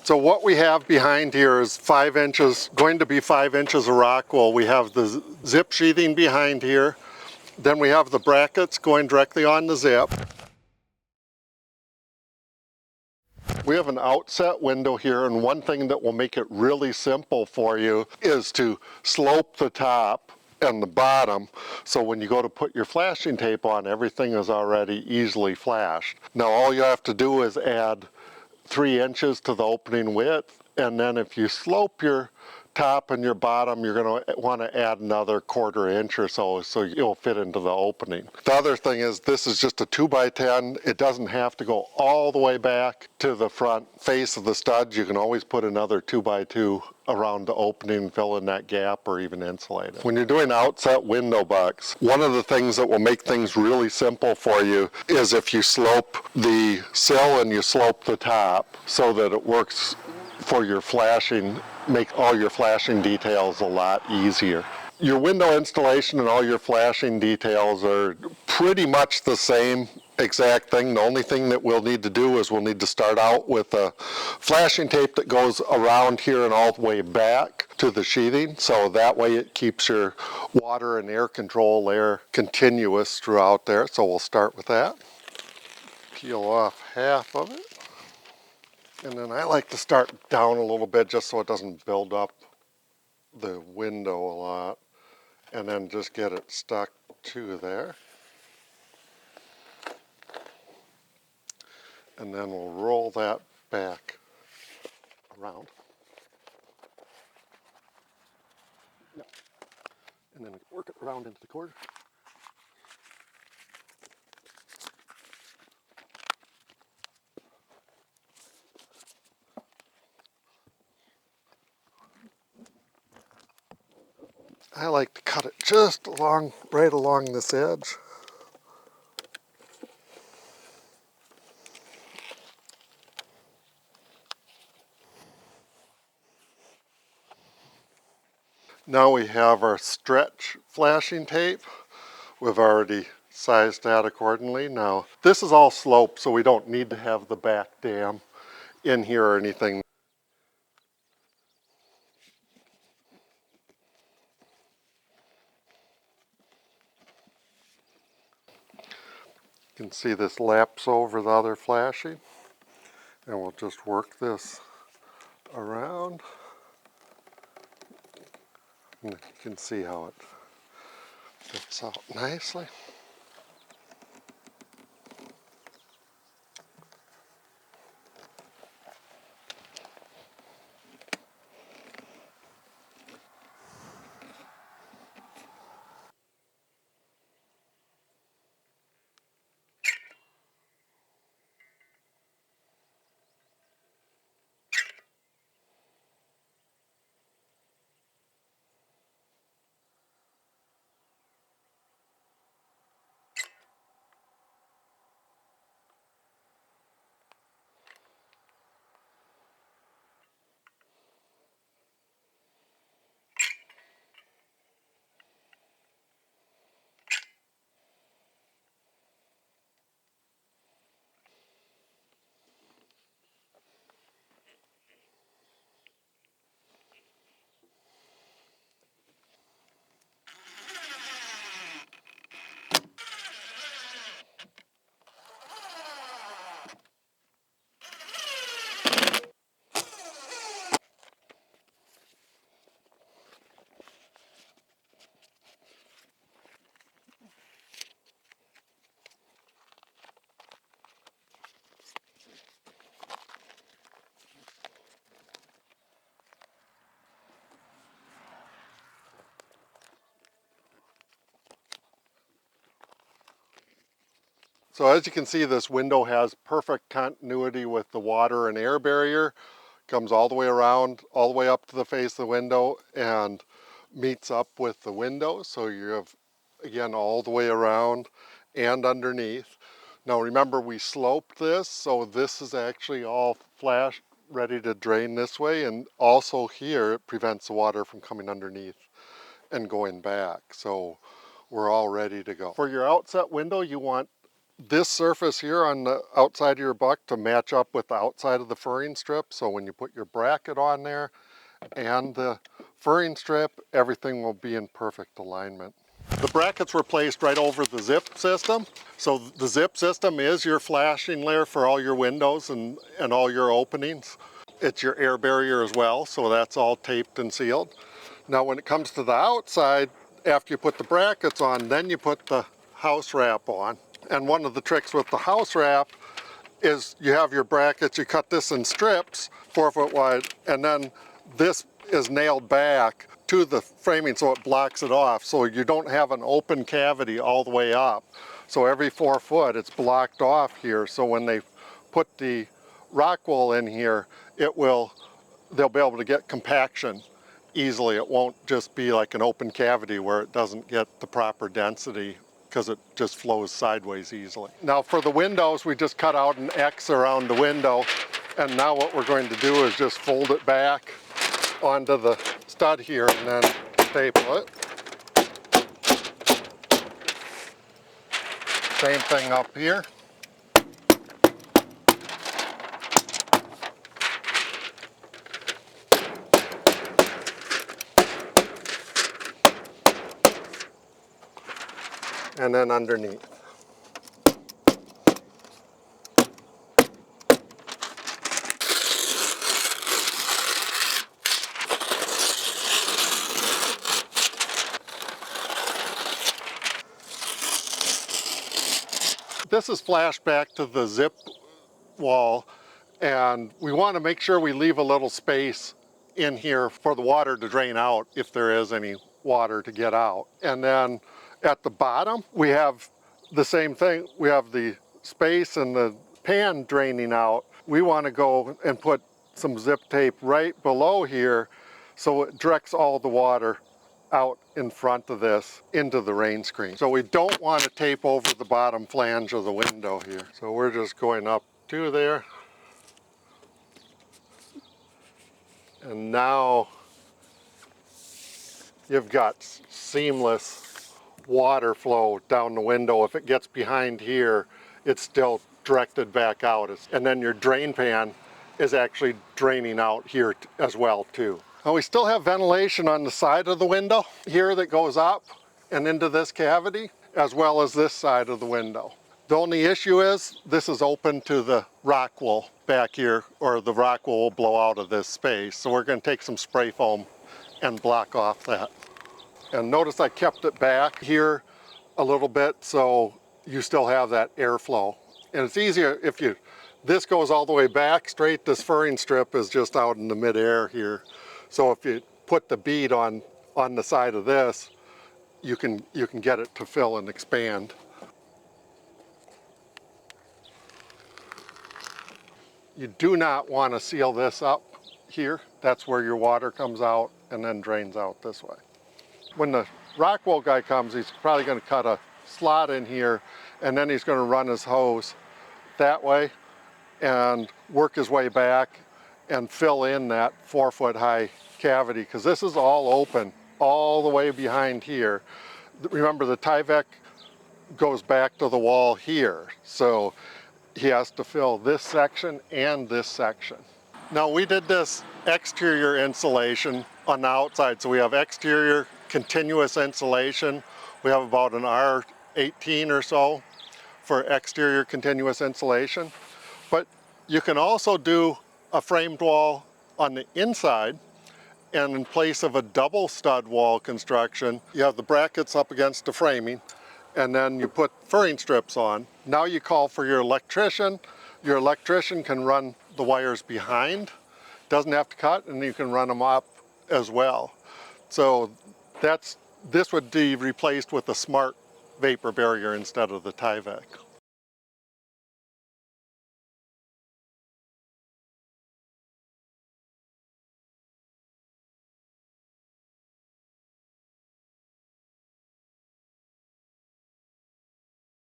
So what we have behind here is 5 inches, going to be 5 inches of Rockwool. We have the zip sheathing behind here. Then we have the brackets going directly on the zip. We have an outset window here, and one thing that will make it really simple for you is to slope the top and the bottom, so when you go to put your flashing tape on, everything is already easily flashed. Now all you have to do is add 3 inches to the opening width, and then if you slope your top and your bottom, you're going to want to add another 1/4 inch or so you'll fit into the opening. The other thing is this is just a 2x10. It doesn't have to go all the way back to the front face of the studs. You can always put another 2x2 around the opening, fill in that gap, or even insulate it. When you're doing outset window bucks, one of the things that will make things really simple for you is if you slope the sill and you slope the top so that it works for your flashing, make all your flashing details a lot easier. Your window installation and all your flashing details are pretty much the same exact thing. The only thing that we'll need to do is we'll need to start out with a flashing tape that goes around here and all the way back to the sheathing, so that way it keeps your water and air control layer continuous throughout there. So we'll start with that. Peel off half of it. And then I like to start down a little bit just so it doesn't build up the window a lot. And then just get it stuck to there. And then we'll roll that back around. And then work it around into the corner. I like to cut it just right along this edge. Now we have our stretch flashing tape. We've already sized that accordingly. Now this is all sloped, so we don't need to have the back dam in here or anything. You can see this laps over the other flashing, and we'll just work this around. And you can see how it fits out nicely. So as you can see, this window has perfect continuity with the water and air barrier. Comes all the way around, all the way up to the face of the window and meets up with the window. So you have, again, all the way around and underneath. Now remember, we sloped this, so this is actually all flashed, ready to drain this way. And also here, it prevents the water from coming underneath and going back. So we're all ready to go. For your outset window, you want this surface here on the outside of your buck to match up with the outside of the furring strip. So when you put your bracket on there and the furring strip, everything will be in perfect alignment. The brackets were placed right over the zip system. So the zip system is your flashing layer for all your windows and all your openings. It's your air barrier as well, so that's all taped and sealed. Now when it comes to the outside, after you put the brackets on, then you put the house wrap on. And one of the tricks with the house wrap is you have your brackets, you cut this in strips, 4 foot wide, and then this is nailed back to the framing so it blocks it off, so you don't have an open cavity all the way up. So every 4 foot it's blocked off here, so when they put the Rockwool in here, they'll be able to get compaction easily. It won't just be like an open cavity where it doesn't get the proper density because it just flows sideways easily. Now for the windows, we just cut out an X around the window, and now what we're going to do is just fold it back onto the stud here and then staple it. Same thing up here. And then underneath. This is flashed back to the zip wall, and we want to make sure we leave a little space in here for the water to drain out if there is any water to get out. And then at the bottom we have the same thing. We have the space and the pan draining out. We want to go and put some zip tape right below here so it directs all the water out in front of this into the rain screen. So we don't want to tape over the bottom flange of the window here. So we're just going up to there. And now you've got seamless water flow down the window. If it gets behind here, it's still directed back out. And then your drain pan is actually draining out here as well too. Now we still have ventilation on the side of the window here that goes up and into this cavity, as well as this side of the window. The only issue is this is open to the Rockwool back here, or the Rockwool will blow out of this space. So we're going to take some spray foam and block off that. And notice I kept it back here a little bit so you still have that airflow. And it's easier if this goes all the way back straight. This furring strip is just out in the midair here. So if you put the bead on the side of this, you can get it to fill and expand. You do not want to seal this up here. That's where your water comes out and then drains out this way. When the Rockwool guy comes, he's probably going to cut a slot in here, and then he's going to run his hose that way and work his way back and fill in that 4 foot high cavity, because this is all open all the way behind here. Remember, the Tyvek goes back to the wall here, so he has to fill this section and this section. Now we did this exterior insulation on the outside, so we have exterior continuous insulation. We have about an R18 or so for exterior continuous insulation, but you can also do a framed wall on the inside, and in place of a double stud wall construction, you have the brackets up against the framing, and then you put furring strips on. Now you call for your electrician. Your electrician can run the wires behind, doesn't have to cut, and you can run them up as well. So this would be replaced with a smart vapor barrier instead of the Tyvek.